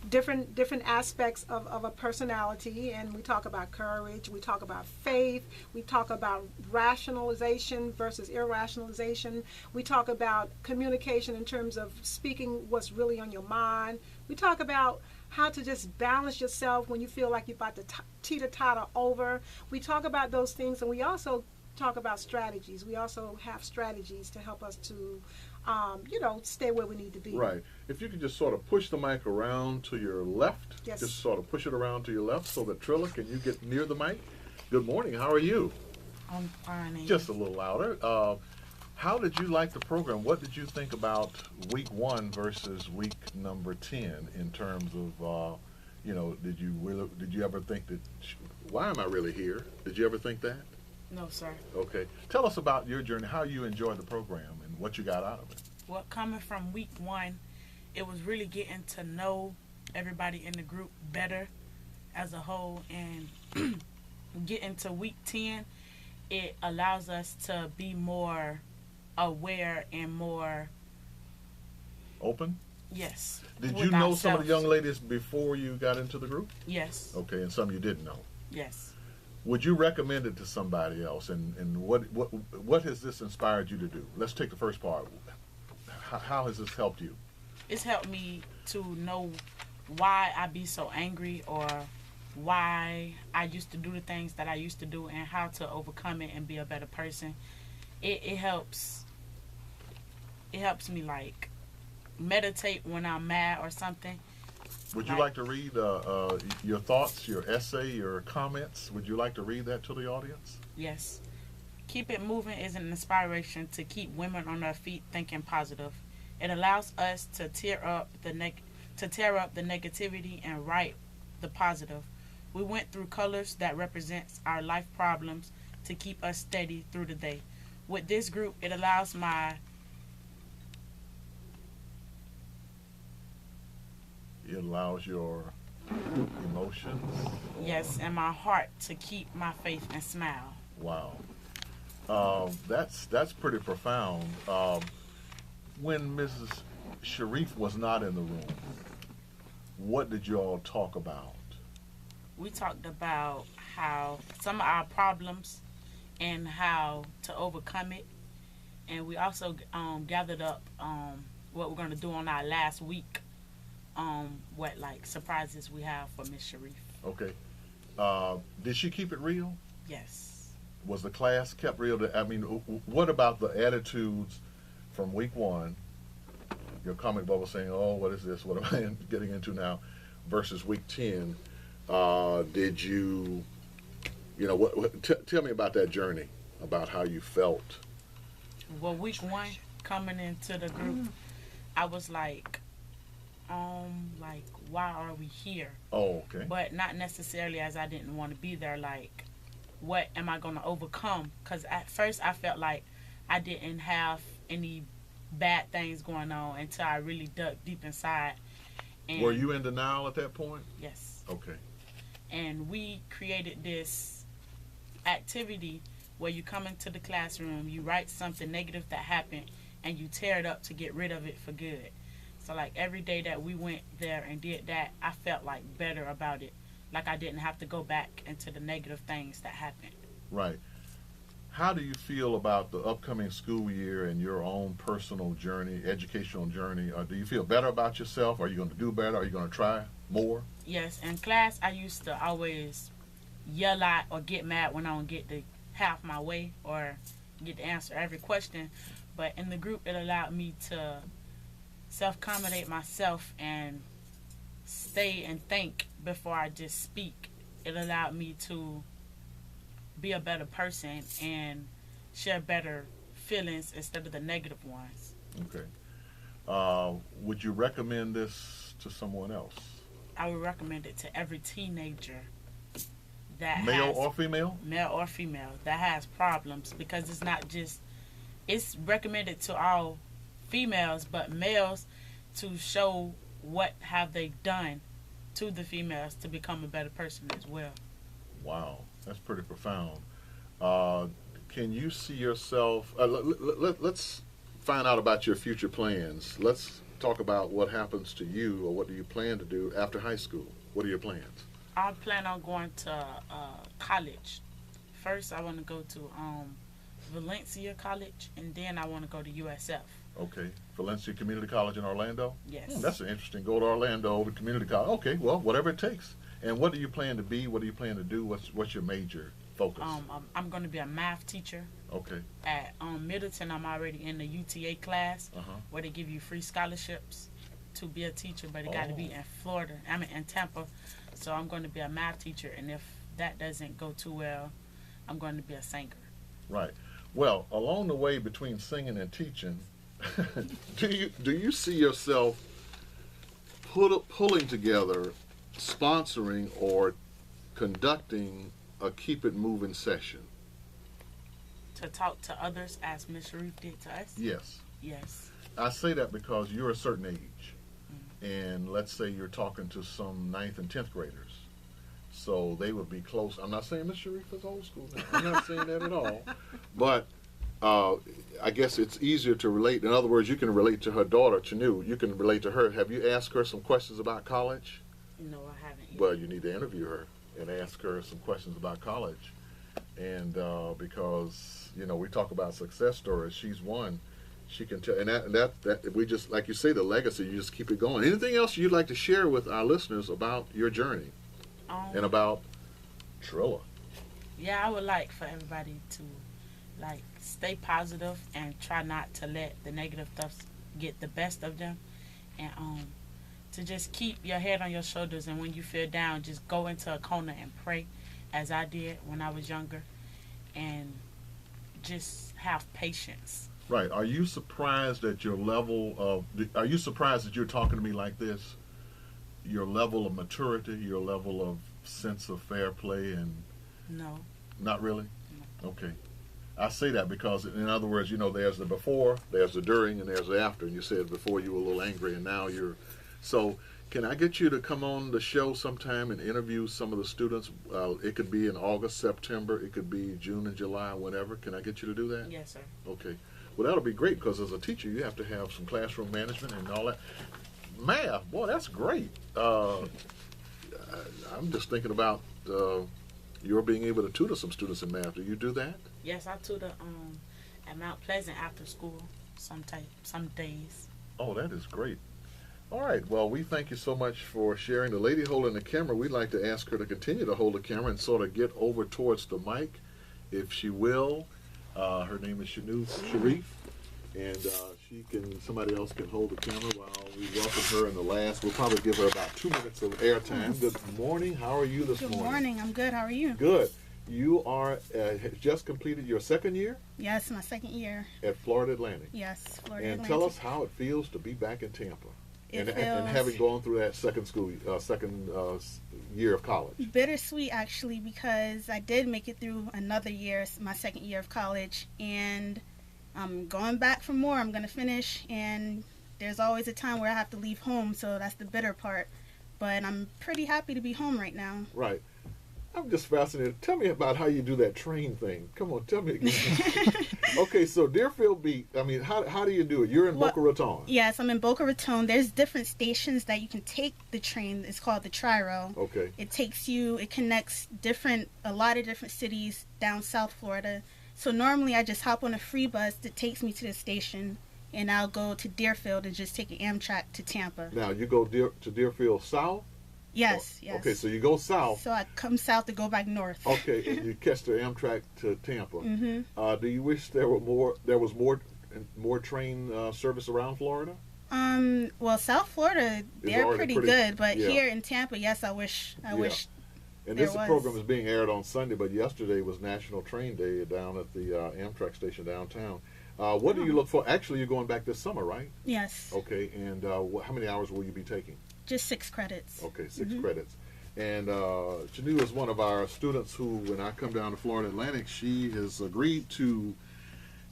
different aspects of a personality, and we talk about courage, we talk about faith, we talk about rationalization versus irrationalization, we talk about communication in terms of speaking what's really on your mind, we talk about how to just balance yourself when you feel like you're about to teeter-totter over. We talk about those things, and we also talk about strategies. We also have strategies to help us to stay where we need to be. Right. If you could just sort of push the mic around to your left. Yes. Just sort of push it around to your left so that Trilla, can you get near the mic? Good morning. How are you? I'm fine. Just a little louder. How did you like the program? What did you think about week 1 versus week number 10 in terms of, did you ever think that, why am I really here? Did you ever think that? No, sir. Okay. Tell us about your journey, how you enjoyed the program and what you got out of it. Well, coming from week 1, it was really getting to know everybody in the group better as a whole, and getting to week 10, it allows us to be more aware and more open. Yes. Did you know some of the young ladies before you got into the group? Yes. Okay, and some you didn't know. Yes. Would you recommend it to somebody else? And what has this inspired you to do? Let's take the first part. How has this helped you? It's helped me to know why I be so angry, or why I used to do the things that I used to do, and how to overcome it and be a better person. It helps. It helps me like meditate when I'm mad or something. Would you like to read your thoughts, your essay, your comments? Would you like to read that to the audience? Yes. Keep It Moving is an inspiration to keep women on their feet thinking positive. It allows us to tear up the negativity and write the positive. We went through colors that represents our life problems to keep us steady through the day. With this group, it allows your emotions? Yes, and my heart to keep my faith and smile. Wow. That's pretty profound. When Mrs. Sharif was not in the room, what did you all talk about? We talked about how some of our problems and how to overcome it. And we also gathered up what we're going to do on our last week, what like surprises we have for Miss Sharif. Okay. Did she keep it real? Yes. Was the class kept real? I mean, what about the attitudes from week 1? Your comic bubble saying, "Oh, what is this? What am I getting into now?" Versus week 10. Did you, tell me about that journey, about how you felt. Well, week 1, coming into the group, I was like, why are we here? Oh, okay. But not necessarily as I didn't want to be there, like, what am I going to overcome? Because at first I felt like I didn't have any bad things going on until I really dug deep inside. And were you in denial at that point? Yes. Okay. And we created this activity where you come into the classroom, you write something negative that happened, and you tear it up to get rid of it for good. So like every day that we went there and did that, I felt like better about it. Like I didn't have to go back into the negative things that happened. Right. How do you feel about the upcoming school year and your own personal journey, educational journey? Do you feel better about yourself? Are you going to do better? Are you going to try more? Yes. In class, I used to always yell out or get mad when I don't get the half my way or get to answer every question. But in the group, it allowed me to self-accommodate myself and stay and think before I just speak. It allowed me to be a better person and share better feelings instead of the negative ones. Okay. Would you recommend this to someone else? I would recommend it to every teenager that male or female? Male or female that has problems, because it's not just, it's recommended to all females, but males to show what have they done to the females to become a better person as well. Wow, that's pretty profound. Can you see yourself, let's find out about your future plans. Let's talk about what happens to you, or what do you plan to do after high school? What are your plans? I plan on going to college. First, I want to go to Valencia College, and then I want to go to USF. Okay, Valencia Community College in Orlando? Yes. That's interesting. Go to Orlando, to community college. Okay, well, whatever it takes. And what do you plan to be? What do you plan to do? What's your major focus? I'm going to be a math teacher. Okay. At Middleton, I'm already in the UTA class, Uh-huh. where they give you free scholarships to be a teacher, but it got to be in Florida. In Tampa. So I'm going to be a math teacher, and if that doesn't go too well, I'm going to be a singer. Right. Well, along the way between singing and teaching, do you see yourself pulling together, sponsoring, or conducting a Keep It Moving session? To talk to others as Miss Sharif did to us? Yes. Yes. I say that because you're a certain age, and let's say you're talking to some 9th and 10th graders. So they would be close. I'm not saying Miss Sharif is old school now. I'm not saying that at all. But I guess it's easier to relate. In other words, you can relate to her daughter, Chinue. You can relate to her. Have you asked her some questions about college? No, I haven't yet. Well, you need to interview her and ask her some questions about college. And because, we talk about success stories. She's one. She can tell. And that we just, like you say, the legacy, you just keep it going. Anything else you'd like to share with our listeners about your journey and about Trilla? Yeah, I would like for everybody to stay positive and try not to let the negative stuff get the best of them, and to just keep your head on your shoulders, and when you feel down, just go into a corner and pray, as I did when I was younger, and just have patience. Right. Are you surprised at your level of? Are you surprised that you're talking to me like this? Your level of maturity, your level of sense of fair play, and No. not really. No. Okay. I say that because, in other words, there's the before, there's the during, and there's the after. And you said before you were a little angry, and now you're. So, can I get you to come on the show sometime and interview some of the students? It could be in August, September. It could be June and July, whatever. Can I get you to do that? Yes, sir. Okay. Well, that'll be great because as a teacher, you have to have some classroom management and all that. Math, boy, that's great. I'm just thinking about your being able to tutor some students in math. Do you do that? Yes, I tutor at Mount Pleasant after school some days. Oh, that is great. All right. Well, we thank you so much for sharing. The lady holding the camera, we'd like to ask her to continue to hold the camera and sort of get over towards the mic, if she will. Her name is Chinue Sharif, and somebody else can hold the camera while we welcome her in the last. We'll probably give her about 2 minutes of airtime. Good morning. How are you this morning? Good morning. I'm good. How are you? Good. You are just completed your second year Yes, my second year. at Florida Atlantic. Yes, Florida And Atlantic. tell us how it feels to be back in Tampa, It and feels having gone through that second year of college. bittersweet, actually, because I did make it through another year, my second year of college, and I'm going back for more. I'm going to finish, and there's always a time where I have to leave home, so that's the bitter part. But I'm pretty happy to be home right now. Right. I'm just fascinated. Tell me about how you do that train thing. Come on, tell me again. Okay, so Deerfield Beach, how do you do it? You're in Boca Raton. Yes, I'm in Boca Raton. There's different stations that you can take the train. It's called the Tri-Rail. Okay. It connects a lot of different cities down South Florida. So normally I just hop on a free bus that takes me to the station, and I'll go to Deerfield and just take an Amtrak to Tampa. Now, you go to Deerfield south? Yes, yes. Okay, so you go south. So I come south to go back north. Okay, and you catch the Amtrak to Tampa. Mm-hmm. Do you wish there was more train service around Florida? Well, South Florida, they're pretty good, but yeah. here in Tampa, yes, I wish. And this program is being aired on Sunday, but yesterday was National Train Day down at the Amtrak station downtown. What do you look for? Actually, you're going back this summer, right? Yes. Okay, and how many hours will you be taking? Just 6 credits. Okay, 6 credits. And Chinue is one of our students who, when I come down to Florida Atlantic, she has agreed to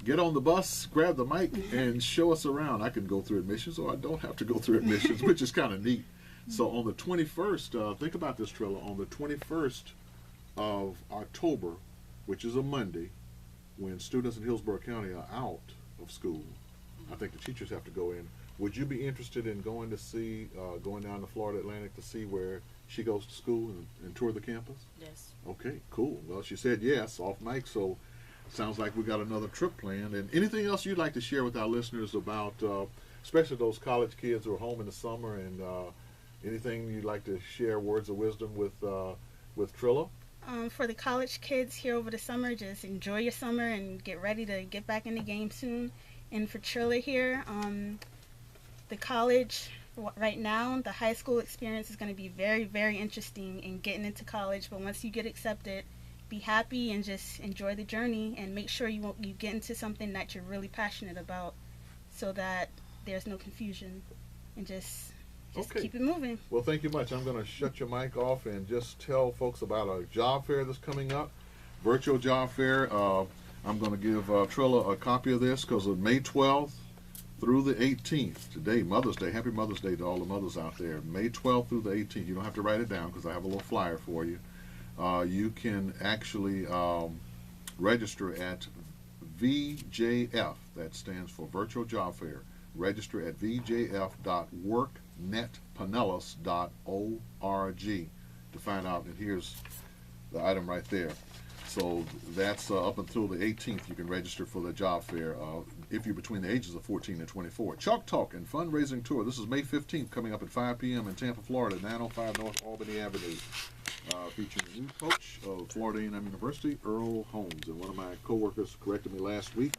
get on the bus, grab the mic, and show us around. I can go through admissions, or I don't have to go through admissions, which is kind of neat. So on the 21st, think about this, Trilla, on the 21st of October, which is a Monday, when students in Hillsborough County are out of school, I think the teachers have to go in. Would you be interested in going to see, going down to Florida Atlantic to see where she goes to school and tour the campus? Yes. Okay, cool. Well, she said yes off mic, so sounds like we got another trip planned. And anything else you'd like to share with our listeners about, especially those college kids who are home in the summer, and anything you'd like to share, words of wisdom with Trilla? For the college kids here over the summer, just enjoy your summer and get ready to get back in the game soon. And for Trilla here, the college right now, the high school experience is going to be very, very interesting in getting into college. But once you get accepted, be happy and just enjoy the journey, and make sure you get into something that you're really passionate about, so that there's no confusion, and just Okay. keep it moving. Well, thank you much. I'm going to shut your mic off and just tell folks about a job fair that's coming up, virtual job fair. I'm going to give Trilla a copy of this because of May 12th through the 18th. Today, Mother's Day. Happy Mother's Day to all the mothers out there. May 12th through the 18th. You don't have to write it down because I have a little flyer for you. You can actually register at VJF. That stands for Virtual Job Fair. Register at vjf.worknetpinellas.org to find out. And here's the item right there. So that's up until the 18th. You can register for the job fair if you're between the ages of 14 and 24. Chalk Talk and Fundraising Tour. This is May 15th, coming up at 5 p.m. in Tampa, Florida, 905 North Albany Avenue. Featuring the new coach of Florida A&M University, Earl Holmes. And one of my coworkers corrected me last week.